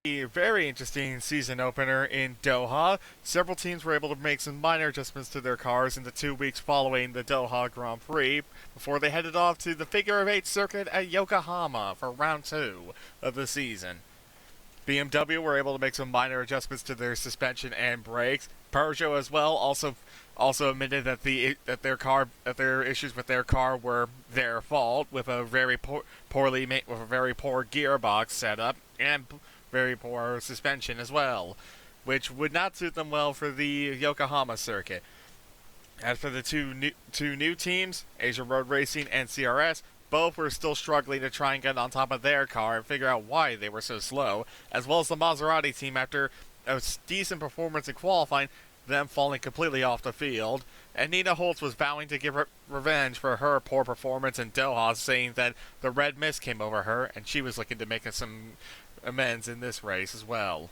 A very interesting season opener in Doha. Several teams were able to make some minor adjustments to their cars in the 2 weeks following the Doha Grand Prix before they headed off to the figure of eight circuit at Yokohama for round 2 of the season. BMW were able to make some minor adjustments to their suspension and brakes. Peugeot as well also admitted that their issues with their car were their fault, with a very poor gearbox setup and very poor suspension as well, which would not suit them well for the Yokohama circuit. As for the two new teams, Asia Road Racing and CRS, both were still struggling to try and get on top of their car and figure out why they were so slow, as well as the Maserati team after a decent performance in qualifying, them falling completely off the field. And Nina Holtz was vowing to give revenge for her poor performance in Doha, saying that the red mist came over her, and she was looking to make some amends in this race as well.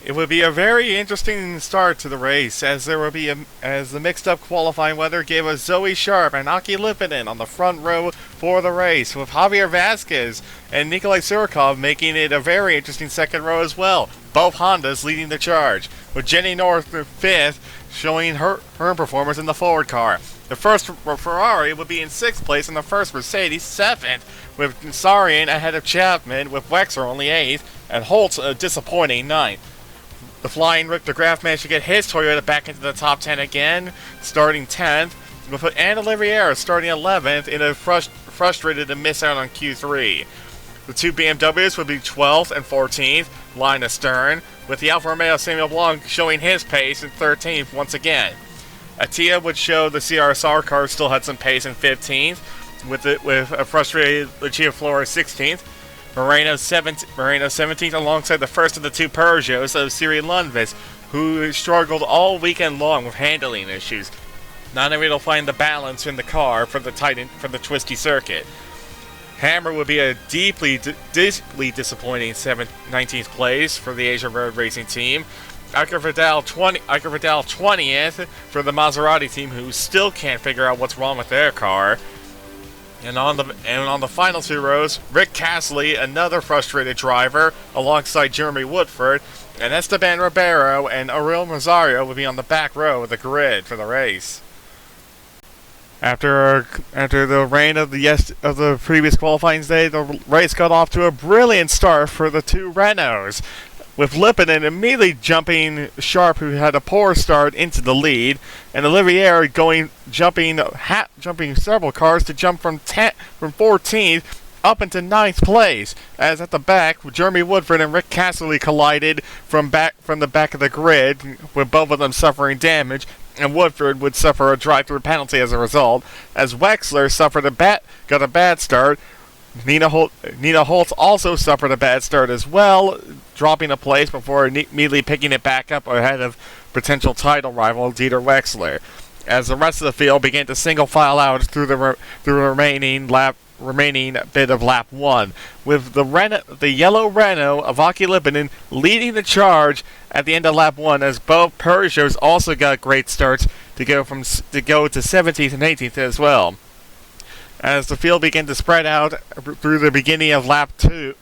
It would be a very interesting start to the race, as the mixed-up qualifying weather gave us Zoe Sharp and Aki Lipinen on the front row for the race, with Javier Vasquez and Nikolai Surikov making it a very interesting second row as well. Both Hondas leading the charge, with Jenny North fifth, showing her performance in the forward car. The first Ferrari would be in 6th place, and the first Mercedes 7th, with Sarian ahead of Chapman, with Wexler only 8th, and Holtz a disappointing 9th. The flying Rick de Graaf managed to get his Toyota back into the top 10 again, starting 10th, with Anna Oliveira starting 11th in a frustrated to miss out on Q3. The two BMWs would be 12th and 14th, line astern, with the Alfa Romeo Samuel Blanc showing his pace in 13th once again. Atia would show the CRSR car still had some pace in 15th, with a frustrated Lucia Flores 16th. Moreno 17th alongside the first of the two Peugeots of Siri Lundqvist, who struggled all weekend long with handling issues, not able to find the balance in the car for the twisty circuit. Hammer would be a deeply disappointing 19th place for the Asia Road Racing team. Iker Vidal 20th for the Maserati team, who still can't figure out what's wrong with their car. And on the final 2 rows, Rick Castley, another frustrated driver, alongside Jeremy Woodford, and Esteban Ribeiro and Aurel Rosario would be on the back row of the grid for the race. After the rain of the previous qualifying day, the race got off to a brilliant start for the two Renaults, with Lipinen immediately jumping Sharp, who had a poor start, into the lead, and Olivier jumping several cars to jump from 14th up into 9th place. As at the back, Jeremy Woodford and Rick Castley collided from the back of the grid, with both of them suffering damage, and Woodford would suffer a drive-through penalty as a result, as Wexler got a bad start. Nina Holtz also suffered a bad start as well, dropping a place before immediately picking it back up ahead of potential title rival Dieter Wexler, as the rest of the field began to single file out through the remaining bit of lap 1, with the yellow Renault of Aki Lipinen leading the charge at the end of lap 1, as both Peugeots also got great starts to go to 17th and 18th as well. As the field began to spread out through the beginning of lap 2,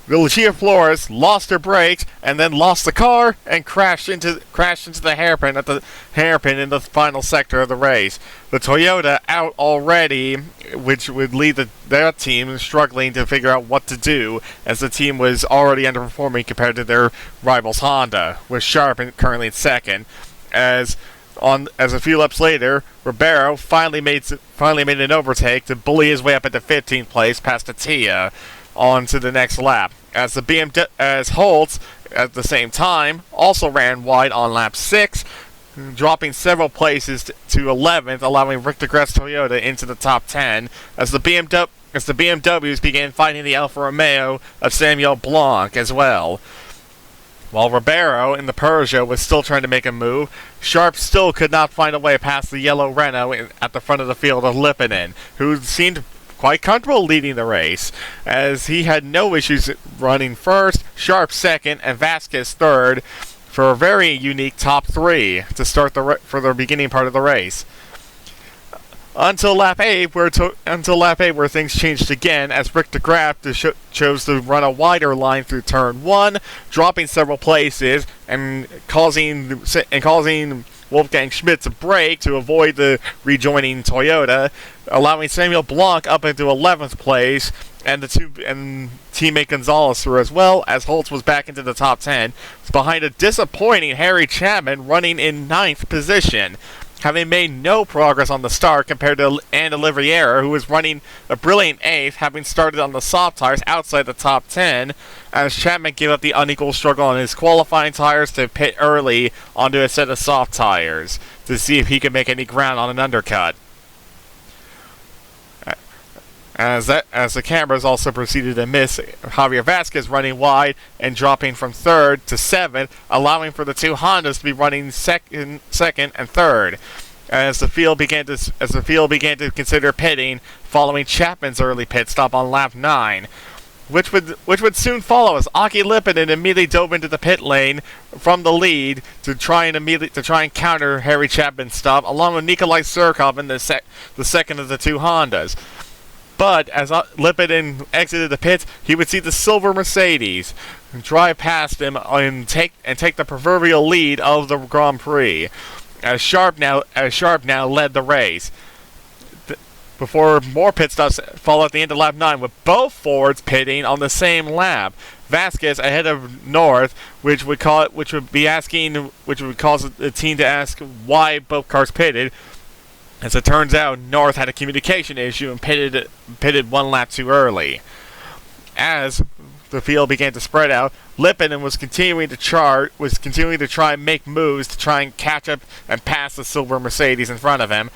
Lucia Flores lost her brakes and then lost the car and crashed into the hairpin in the final sector of the race. The Toyota out already, which would leave their team struggling to figure out what to do, as the team was already underperforming compared to their rivals Honda, with Sharp currently in second. As a few laps later, Ribeiro finally made an overtake to bully his way up into 15th place past Atia on to the next lap. As Holtz, at the same time, also ran wide on lap 6, dropping several places to 11th, allowing Rick de Graaf's Toyota into the top 10, as the BMWs began fighting the Alfa Romeo of Samuel Blanc as well. While Ribeiro in the Peugeot was still trying to make a move, Sharp still could not find a way past the yellow Renault at the front of the field of Lipinen, who seemed quite comfortable leading the race, as he had no issues running first, Sharp second, and Vasquez third, for a very unique top 3 to start for the beginning part of the race. until lap 8, where things changed again as Rick DeGraff chose to run a wider line through turn 1, dropping several places and causing Wolfgang Schmidt to brake to avoid the rejoining Toyota, allowing Samuel Blanc up into 11th place, and teammate Gonzalez through, as well as Holtz was back into the top 10, behind a disappointing Harry Chapman running in 9th position, having made no progress on the start compared to Andy Oliveira, who was running a brilliant 8th, having started on the soft tires outside the top 10, as Chapman gave up the unequal struggle on his qualifying tires to pit early onto a set of soft tires to see if he could make any ground on an undercut. As the cameras also proceeded to miss Javier Vasquez running wide and dropping from 3rd to 7th, allowing for the two Hondas to be running second and 3rd. As the field began to consider pitting following Chapman's early pit stop on lap 9, which would soon follow as Aki Lipinen immediately dove into the pit lane from the lead to try and counter Harry Chapman's stop, along with Nikolai Surkov in the second of the two Hondas. But as Lipinen exited the pits, he would see the silver Mercedes drive past him and take the proverbial lead of the Grand Prix. As Sharp now led the race. Before more pit stops followed at the end of lap 9, with both Fords pitting on the same lap. Vasquez ahead of North, which would cause the team to ask why both cars pitted. As it turns out, North had a communication issue and pitted one lap too early. As the field began to spread out, Lipinen was continuing to try and make moves to try and catch up and pass the silver Mercedes in front of him.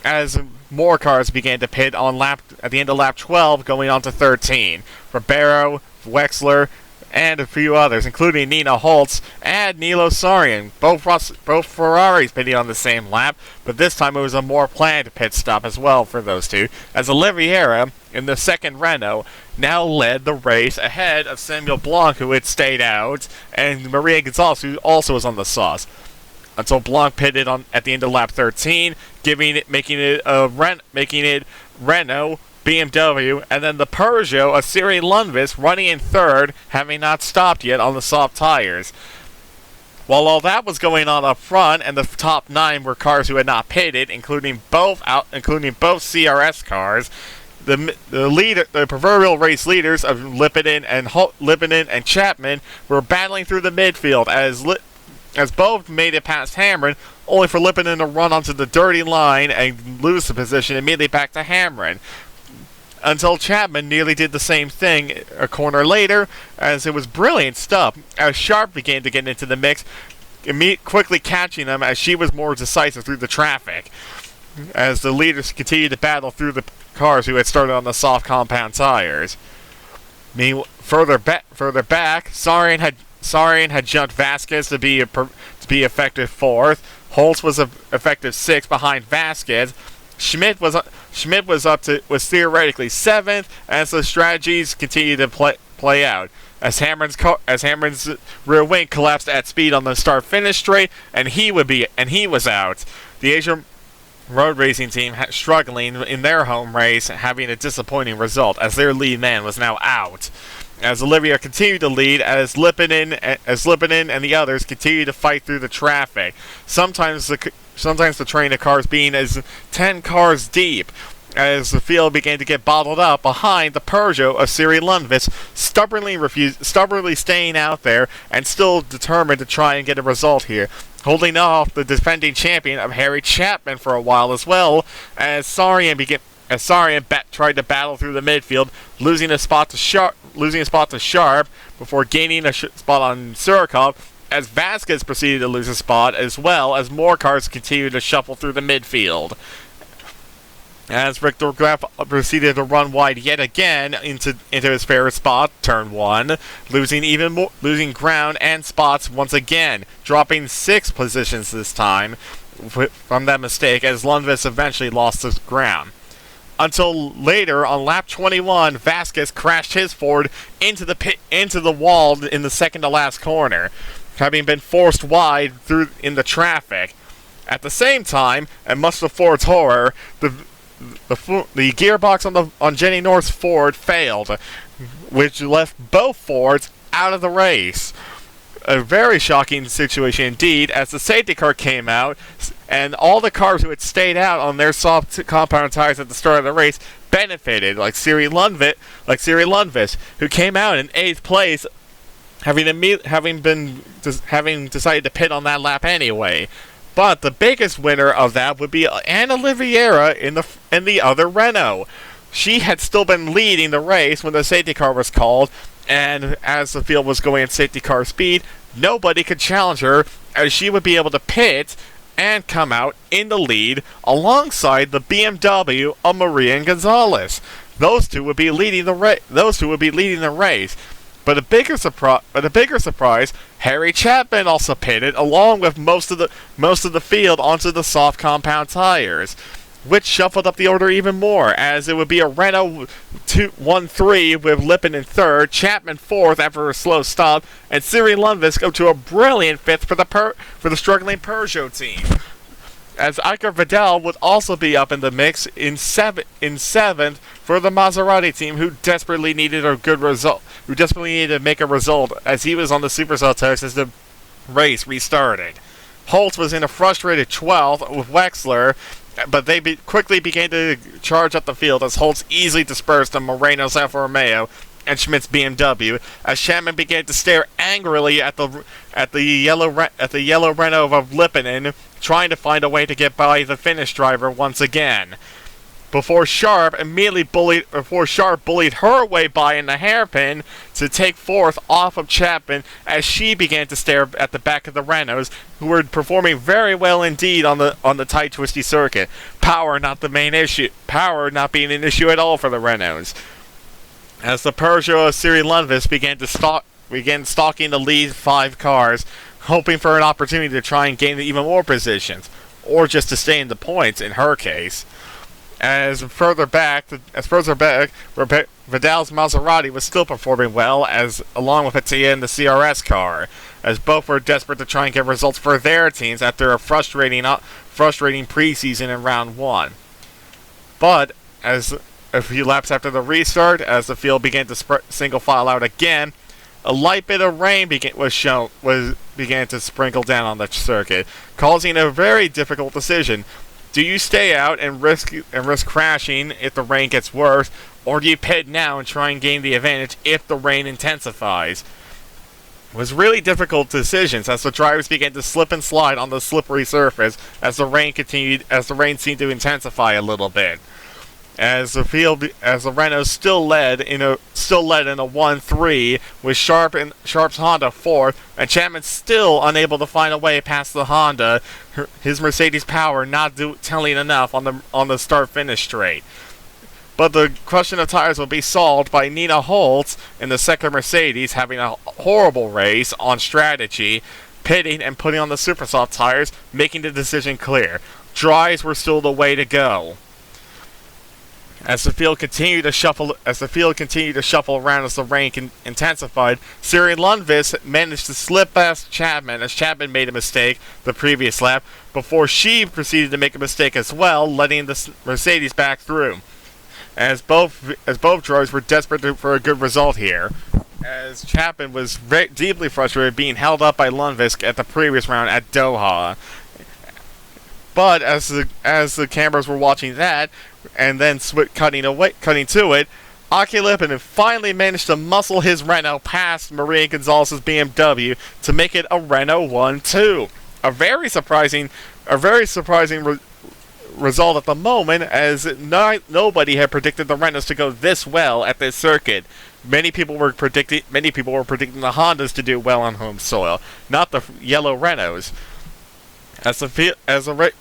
As more cars began to pit at the end of lap 12, going on to 13. Ribeiro, Wexler, and a few others, including Nina Holtz and Nilo Sarian. Both Ferraris pitting on the same lap, but this time it was a more planned pit stop as well for those two, as Oliveira, in the second Renault, now led the race ahead of Samuel Blanc, who had stayed out, and Maria Gonzalez, who also was on the sauce, until Blanc pitted at the end of lap 13, making it Renault, BMW, and then the Peugeot of Siri Lundqvist running in 3rd, having not stopped yet on the soft tires. While all that was going on up front, and the top 9 were cars who had not pitted, including both CRS cars, the proverbial race leaders of Lipinen and Chapman were battling through the midfield as both made it past Hamrin, only for Lipinen to run onto the dirty line and lose the position immediately back to Hamrin. Until Chapman nearly did the same thing a corner later, as it was brilliant stuff, as Sharp began to get into the mix, quickly catching them as she was more decisive through the traffic, as the leaders continued to battle through the cars who had started on the soft compound tires. Further back, Sarian had jumped Vasquez to be effective 4th. Holtz was effective 6th behind Vasquez. Schmidt was theoretically 7th, as the strategies continued to play out. As Hamrin's rear wing collapsed at speed on the start-finish straight, and he was out. The Asian road racing team struggling in their home race, having a disappointing result, as their lead man was now out. As Olivia continued to lead, as Lipinen and the others continued to fight through the traffic. Sometimes the train of cars being as 10 cars deep, as the field began to get bottled up behind the Peugeot of Siri Lundqvist, stubbornly staying out there and still determined to try and get a result here, holding off the defending champion of Harry Chapman for a while as well, as Sarian tried to battle through the midfield, losing a spot to Sharp before gaining a spot on Surkov, as Vasquez proceeded to lose a spot, as well as more cars continued to shuffle through the midfield. As Victor Graff proceeded to run wide yet again into his favorite spot, turn 1, losing ground and spots once again, dropping 6 positions this time from that mistake, as Lundqvist eventually lost his ground. Until later, on lap 21, Vasquez crashed his Ford into the wall in the second to last corner, having been forced wide in the traffic. At the same time, and much to Ford's horror, the gearbox on Jenny North's Ford failed, which left both Fords out of the race. A very shocking situation indeed, as the safety car came out, and all the cars who had stayed out on their soft compound tires at the start of the race benefited, like Siri Lundqvist, who came out in 8th place, having decided to pit on that lap anyway. But the biggest winner of that would be Anna Oliveira in the other Renault. She had still been leading the race when the safety car was called, and as the field was going at safety car speed, nobody could challenge her, as she would be able to pit and come out in the lead alongside the BMW of Maria and Gonzalez. Those two would be leading the race. But a bigger surprise, Harry Chapman also pitted along with most of the field onto the soft compound tires, which shuffled up the order even more, as it would be a Renault 1-3 with Lippin in 3rd, Chapman 4th after a slow stop, and Siri Lundqvist go to a brilliant 5th for the struggling Peugeot team. As Iker Vidal would also be up in the mix in 7th for the Maserati team, who desperately needed to make a result, as he was on the Supercell tires as the race restarted. Holtz was in a frustrated 12th with Wexler, but they quickly began to charge up the field as Holtz easily dispersed on Moreno's Alfa Romeo and Schmidt's BMW, as Chapman began to stare angrily at the yellow Renault of Lippinen, trying to find a way to get by the Finnish driver once again. Before Sharp bullied her way by in the hairpin to take 4th off of Chapman, as she began to stare at the back of the Renaults, who were performing very well indeed on the tight, twisty circuit. Power not the main issue. Power not being an issue at all for the Renaults. As the Peugeot of Siri Lundqvist began stalking the lead 5 cars, hoping for an opportunity to try and gain even more positions, or just to stay in the points in her case. As further back, Vidal's Maserati was still performing well, along with Etienne the CRS car, as both were desperate to try and get results for their teams after a frustrating preseason in round 1. But as a few laps after the restart, as the field began to single file out again, a light bit of rain began to sprinkle down on the circuit, causing a very difficult decision. Do you stay out and risk crashing if the rain gets worse, or do you pit now and try and gain the advantage if the rain intensifies? It was really difficult decisions, as the drivers began to slip and slide on the slippery surface as the rain seemed to intensify a little bit. As the Renault still led in a 1-3 with Sharp's Honda 4th, and Chapman still unable to find a way past the Honda, his Mercedes power not telling enough on the start-finish straight. But the question of tires will be solved by Nina Holtz in the second Mercedes, having a horrible race on strategy, pitting and putting on the super soft tires, making the decision clear. Dries were still the way to go. As the field continued to shuffle around as the rain intensified, Siri Lundqvist managed to slip past Chapman as Chapman made a mistake the previous lap, before she proceeded to make a mistake as well, letting the Mercedes back through. As both drivers were desperate for a good result here, as Chapman was deeply frustrated being held up by Lundqvist at the previous round at Doha. But as the cameras were watching that, and then cutting to it, Aki Lippinen finally managed to muscle his Renault past Maria Gonzalez's BMW to make it a Renault 1-2. A very surprising result at the moment, as nobody had predicted the Renaults to go this well at this circuit. Many people were predicting the Hondas to do well on home soil, not the yellow Renaults.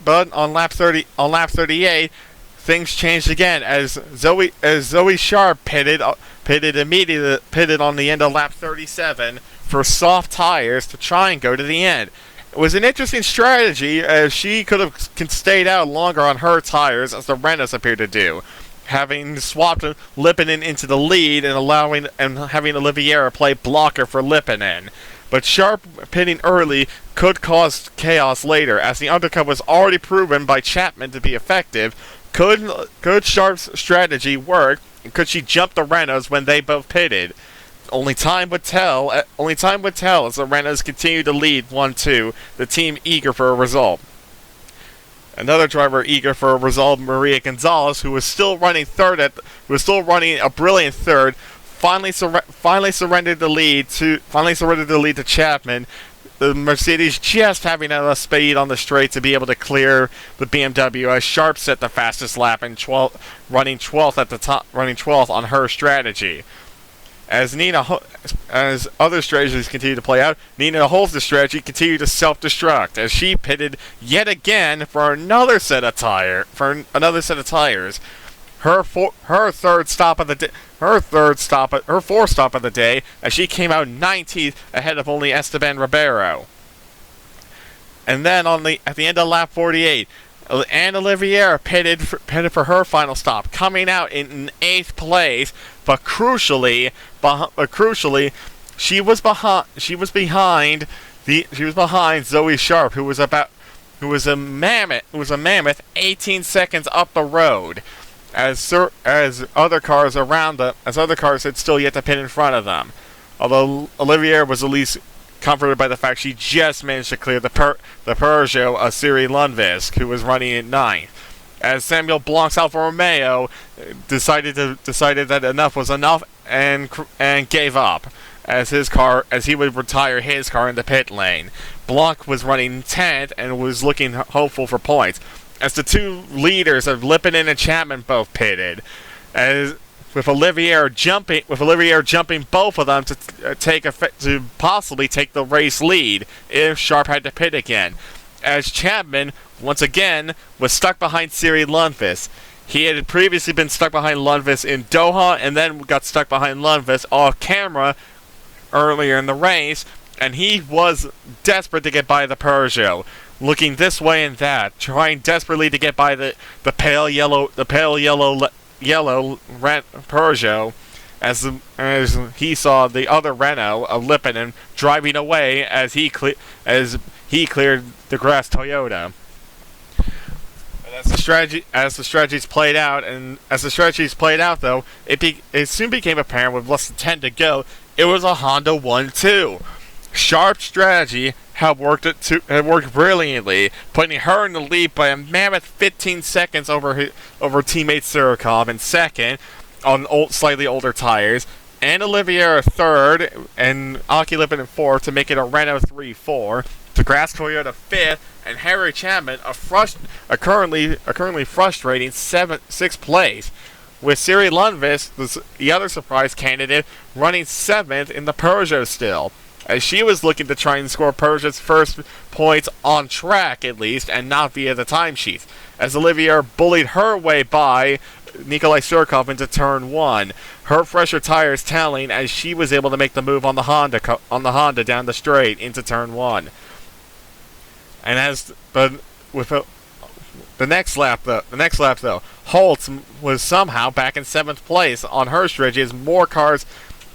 But on lap 38. Things changed again as Zoe Sharp pitted on the end of lap 37 for soft tires to try and go to the end. It was an interesting strategy, as she could have stayed out longer on her tires, as the Renaults appeared to do, having swapped Lippinen into the lead and having Oliveira play blocker for Lippinen. But Sharp pitting early could cause chaos later, as the undercut was already proven by Chapman to be effective, Could Sharp's strategy work? Could she jump the Renaults when they both pitted? Only time would tell. Only time would tell as the Renaults continue to lead 1-2. The team eager for a result. Another driver eager for a result, Maria Gonzalez, who was still running a brilliant third, finally surrendered the lead to Chapman. The Mercedes just having enough speed on the straight to be able to clear the BMW as Sharp set the fastest lap and running 12th on her strategy. As other strategies continue to play out, Nina Holtz's strategy continued to self-destruct as she pitted yet again for another set of tires. Her fourth stop of the day, as she came out 19th ahead of only Esteban Ribeiro. And then at the end of lap 48, Anne Olivier pitted for her final stop, coming out in 8th place, but crucially, she was behind Zoe Sharp, who was a mammoth 18 seconds up the road, as other cars had still yet to pit in front of them. Although Olivier was at least comforted by the fact she just managed to clear the Peugeot of Siri Lundqvist, who was running at 9th. As Samuel Blanc's Alfa Romeo decided that enough was enough and gave up, as he would retire his car in the pit lane. Blanc was running 10th and was looking hopeful for points, as the two leaders of Lipinen and Chapman both pitted, with Olivier jumping both of them to possibly take the race lead if Sharp had to pit again, as Chapman once again was stuck behind Siri Lundqvist. He had previously been stuck behind Lundqvist in Doha and then got stuck behind Lundqvist off camera earlier in the race, and he was desperate to get by the Peugeot, looking this way and that, trying desperately to get by the pale yellow Peugeot, as he saw the other Renault of Lipinen driving away as he cleared the grass Toyota. As the strategies played out, though, it soon became apparent with less than 10 to go, it was a Honda 1-2. Sharp's strategy had worked brilliantly, putting her in the lead by a mammoth 15 seconds over teammate Surikov in second on slightly older tires, and Olivier third, and Aki Lippin in fourth to make it a Renault 3-4. To Grass Toyota fifth, and Harry Chapman a currently frustrating sixth place, with Siri Lundqvist, the other surprise candidate, running 7th in the Peugeot still, as she was looking to try and score Peugeot's first points on track at least, and not via the timesheet, as Olivier bullied her way by Nikolai Surkov into turn 1, her fresher tires telling as she was able to make the move on the Honda down the straight into turn 1. And the next lap though, Holtz was somehow back in 7th place on her strategy as more cars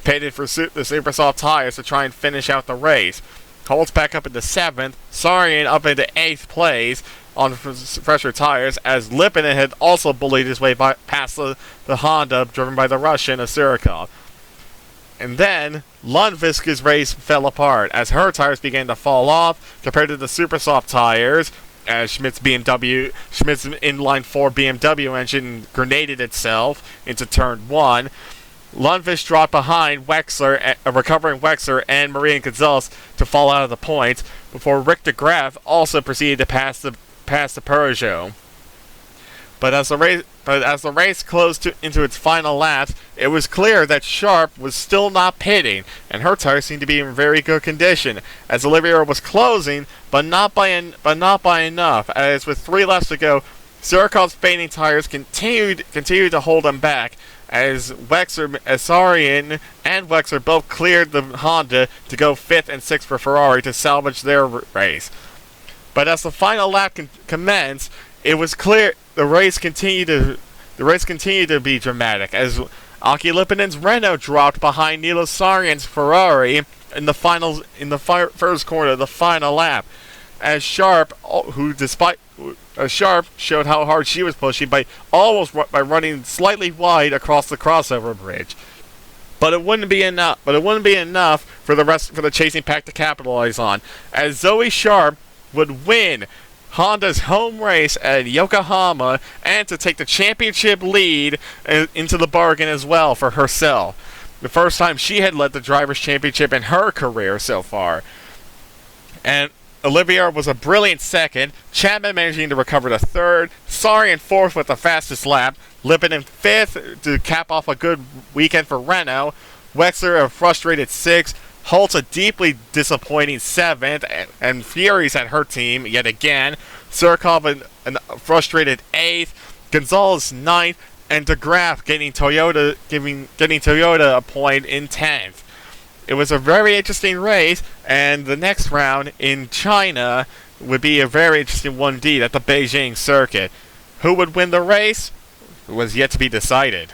pitted for the super soft tires to try and finish out the race. Holtz back up into 7th, Sarian up into 8th place on fresher tires, as Lipinen had also bullied his way past the Honda driven by the Russian Asirikov. And then Lundqvist's race fell apart as her tires began to fall off compared to the super soft tires, as Schmidt's inline 4 BMW engine grenaded itself into turn 1. Lundqvist dropped behind recovering Wexler and Maria Gonzalez to fall out of the points, before Rick de Graaf also proceeded to pass the Peugeot. But as the race closed into its final laps, it was clear that Sharp was still not pitting, and her tires seemed to be in very good condition, as Olivier was closing, but not by enough, as with 3 laps to go, Sirikov's fading tires continued to hold him back, as Sarian and Wexler both cleared the Honda to go 5th and 6th for Ferrari to salvage their race. But as the final lap commenced, it was clear the race continued to be dramatic, as Aki Lipinen's Renault dropped behind Nilo Sarian's Ferrari in the first corner of the final lap, as Sharp, who despite Sharp showed how hard she was pushing by running slightly wide across the crossover bridge. But it wouldn't be enough. For the chasing pack to capitalize on, as Zoe Sharp would win Honda's home race at Yokohama and to take the championship lead into the bargain as well for herself. The first time she had led the Drivers' Championship in her career so far. And Olivier was a brilliant second, Chapman managing to recover to third, Sari in fourth with the fastest lap, Lippin in fifth to cap off a good weekend for Renault, Wexler a frustrated sixth, Holtz a deeply disappointing seventh, and Fury's at her team yet again, Surkov a frustrated eighth, Gonzalez ninth, and DeGraff getting Toyota a point in 10th. It was a very interesting race, and the next round in China would be a very interesting one indeed at the Beijing circuit. Who would win the race was yet to be decided.